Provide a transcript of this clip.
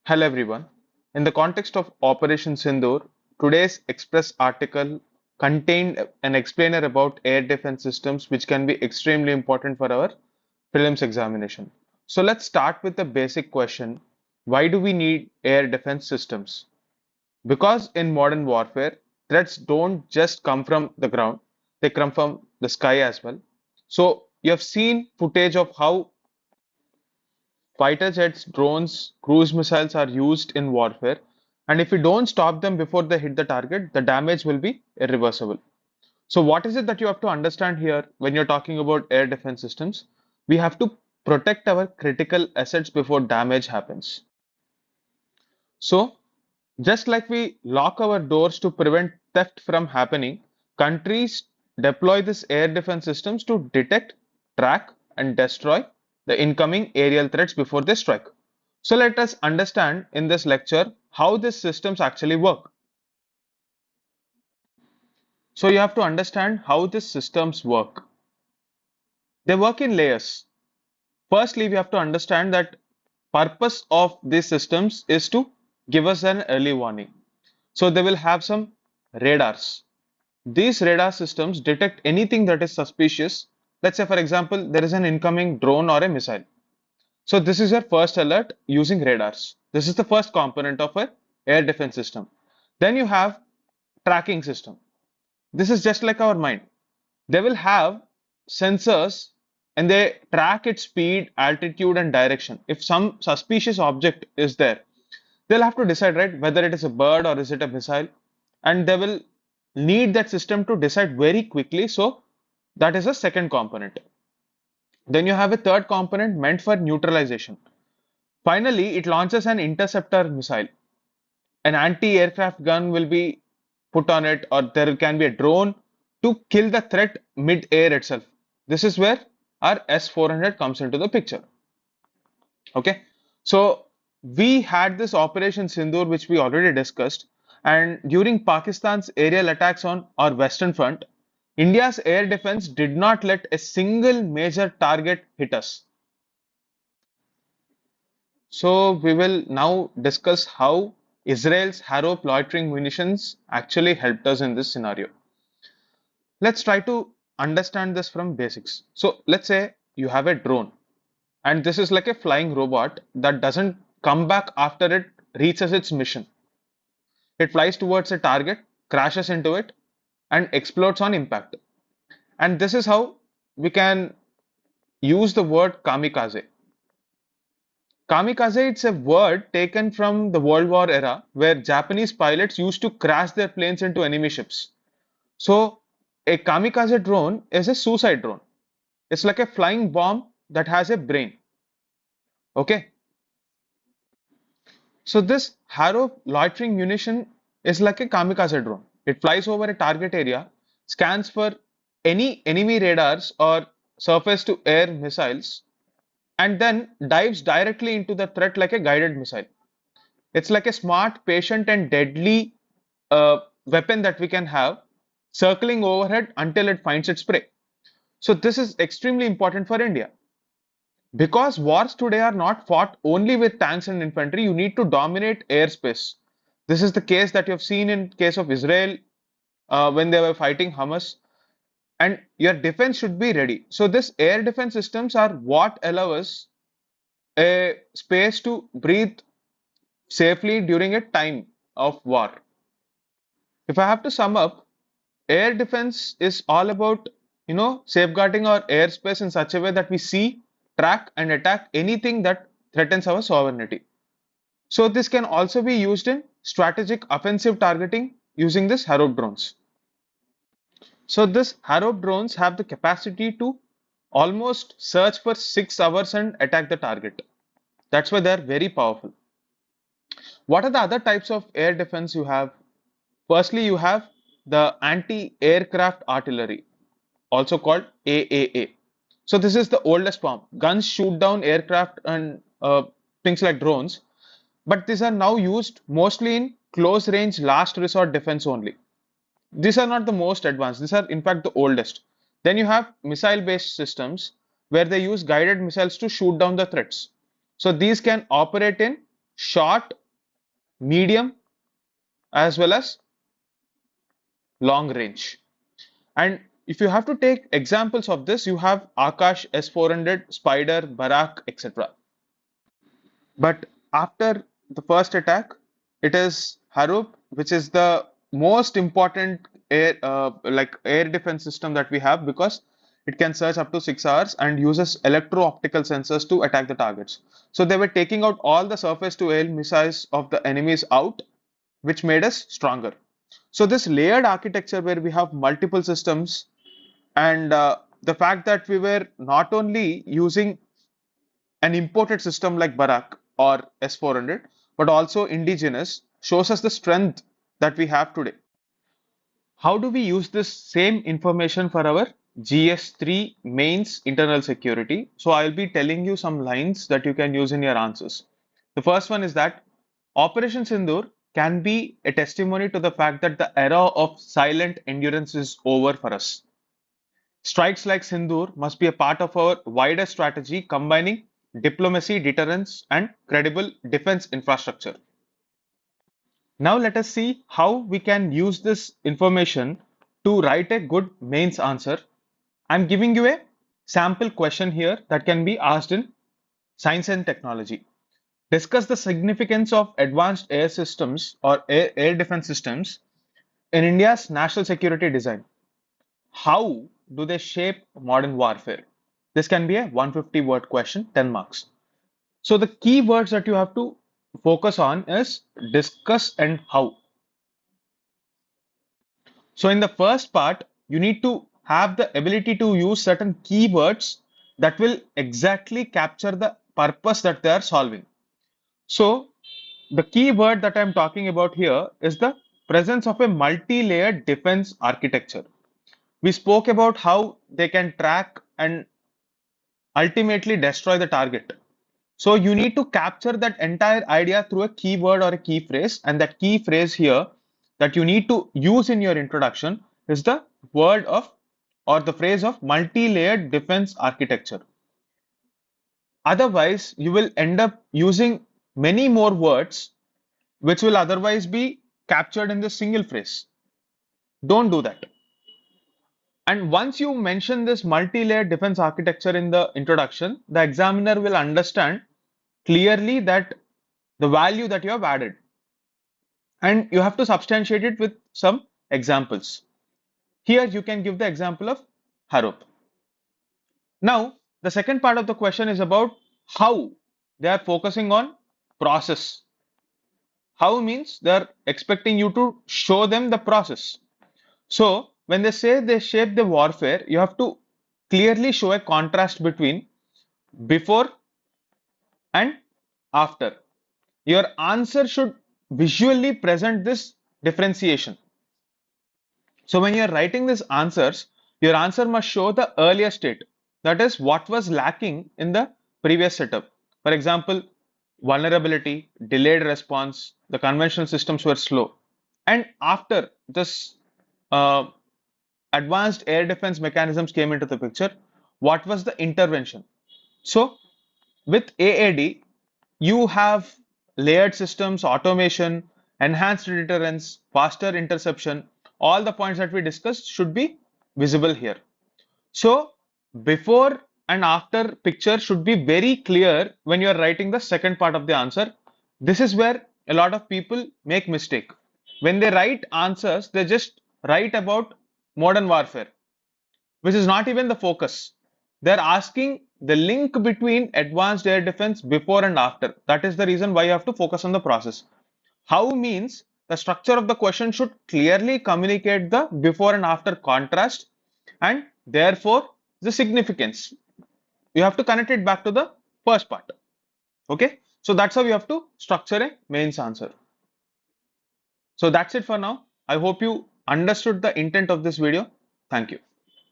Hello everyone. In the context of Operation Sindoor, today's Express article contained an explainer about air defense systems which can be extremely important for our prelims examination. So let's start with the basic question. Why do we need air defense systems? Because in modern warfare, threats don't just come from the ground, they come from the sky as well. So you have seen footage of how fighter jets, drones, cruise missiles are used in warfare, and if we don't stop them before they hit the target, the damage will be irreversible. So, what is it that you have to understand here when you're talking about air defense systems? We have to protect our critical assets before damage happens. So, just like we lock our doors to prevent theft from happening, countries deploy these air defense systems to detect, track, and destroy the incoming aerial threats before they strike. So let us understand in this lecture how these systems actually work. So you have to understand how these systems work. They work in layers. Firstly, we have to understand that purpose of these systems is to give us an early warning. So they will have some radars. These radar systems detect anything that is suspicious. Let's say, for example, there is an incoming drone or a missile. So this is your first alert using radars. This is the first component of a air defense system. Then you have tracking system. This is just like our mind. They will have sensors and they track its speed, altitude, and direction. If some suspicious object is there, they'll have to decide, right, whether it is a bird or is it a missile, and they will need that system to decide very quickly. So that is a second component. Then you have a third component meant for neutralization. Finally, it launches an interceptor missile. An anti-aircraft gun will be put on it, or there can be a drone to kill the threat mid-air itself. This is where our S-400 comes into the picture. Okay, so we had this Operation Sindoor, which we already discussed, and during Pakistan's aerial attacks on our western front, India's air defense did not let a single major target hit us. So we will now discuss how Israel's Harop loitering munitions actually helped us in this scenario. Let's try to understand this from basics. So let's say you have a drone and this is like a flying robot that doesn't come back after it reaches its mission. It flies towards a target, crashes into it, and explodes on impact. And this is how we can use the word kamikaze. Kamikaze, it's a word taken from the World War era where Japanese pilots used to crash their planes into enemy ships. So, a kamikaze drone is a suicide drone. It's like a flying bomb that has a brain. Okay. So, this Harrow loitering munition is like a kamikaze drone. It flies over a target area, scans for any enemy radars or surface to air missiles, and then dives directly into the threat like a guided missile. It's like a smart, patient, and deadly weapon that we can have circling overhead until it finds its prey. So, this is extremely important for India because wars today are not fought only with tanks and infantry. You need to dominate airspace. This is the case that you have seen in case of Israel when they were fighting Hamas, and your defense should be ready. So, this air defense systems are what allow us a space to breathe safely during a time of war. If I have to sum up, air defense is all about, safeguarding our airspace in such a way that we see, track, and attack anything that threatens our sovereignty. So this can also be used in strategic offensive targeting using this Harop drones. So this Harop drones have the capacity to almost search for 6 hours and attack the target. That's why they are very powerful. What are the other types of air defense you have? Firstly, you have the anti-aircraft artillery, also called AAA. So this is the oldest form. Guns shoot down aircraft and things like drones, but these are now used mostly in close range last resort defense only. These are not the most advanced. These are in fact the oldest. Then you have missile based systems where they use guided missiles to shoot down the threats. So these can operate in short medium, as well as long range. And if you have to take examples of this, you have Akash, S-400, Spider, Barak, etc. But after the first attack, it is Harup, which is the most important air defense system that we have, because it can search up to 6 hours and uses electro-optical sensors to attack the targets. So they were taking out all the surface to air missiles of the enemies out, which made us stronger. So this layered architecture where we have multiple systems, and the fact that we were not only using an imported system like Barak or S400, but also indigenous, shows us the strength that we have today. How do we use this same information for our GS-3 mains internal security? So I'll be telling you some lines that you can use in your answers. The first one is that Operation Sindoor can be a testimony to the fact that the era of silent endurance is over for us. Strikes like Sindoor must be a part of our wider strategy combining diplomacy, deterrence, and credible defense infrastructure. Now let us see how we can use this information to write a good mains answer. I'm giving you a sample question here that can be asked in science and technology. Discuss the significance of advanced air systems or air defense systems in India's national security design. How do they shape modern warfare? This can be a 150 word question, 10 marks. So the key words that you have to focus on is discuss and how. So in the first part, you need to have the ability to use certain keywords that will exactly capture the purpose that they are solving. So the key word that I'm talking about here is the presence of a multi-layered defense architecture. We spoke about how they can track and ultimately destroy the target. So you need to capture that entire idea through a keyword or a key phrase, and that key phrase here that you need to use in your introduction is the word of or the phrase of multi-layered defense architecture. Otherwise, you will end up using many more words which will otherwise be captured in this single phrase. Don't do that. And once you mention this multi-layered defense architecture in the introduction, the examiner will understand clearly that the value that you have added. And you have to substantiate it with some examples. Here you can give the example of Harup. Now, the second part of the question is about how they are focusing on process. How means they are expecting you to show them the process. So when they say they shape the warfare, you have to clearly show a contrast between before and after. Your answer should visually present this differentiation. So when you're writing these answers, your answer must show the earlier state. That is what was lacking in the previous setup. For example, vulnerability, delayed response, the conventional systems were slow. And after this uh, advanced air defense mechanisms came into the picture, what was the intervention? So with AAD, you have layered systems, automation, enhanced deterrence, faster interception. All the points that we discussed should be visible here. So before and after picture should be very clear when you are writing the second part of the answer. This is where a lot of people make mistake. When they write answers, they just write about modern warfare, which is not even the focus. They're asking the link between advanced air defense before and after. That is the reason why you have to focus on the process. How means the structure of the question should clearly communicate the before and after contrast, and therefore the significance. You have to connect it back to the first part. Okay, so that's how you have to structure a mains answer. So that's it for now. I hope you understood the intent of this video. Thank you.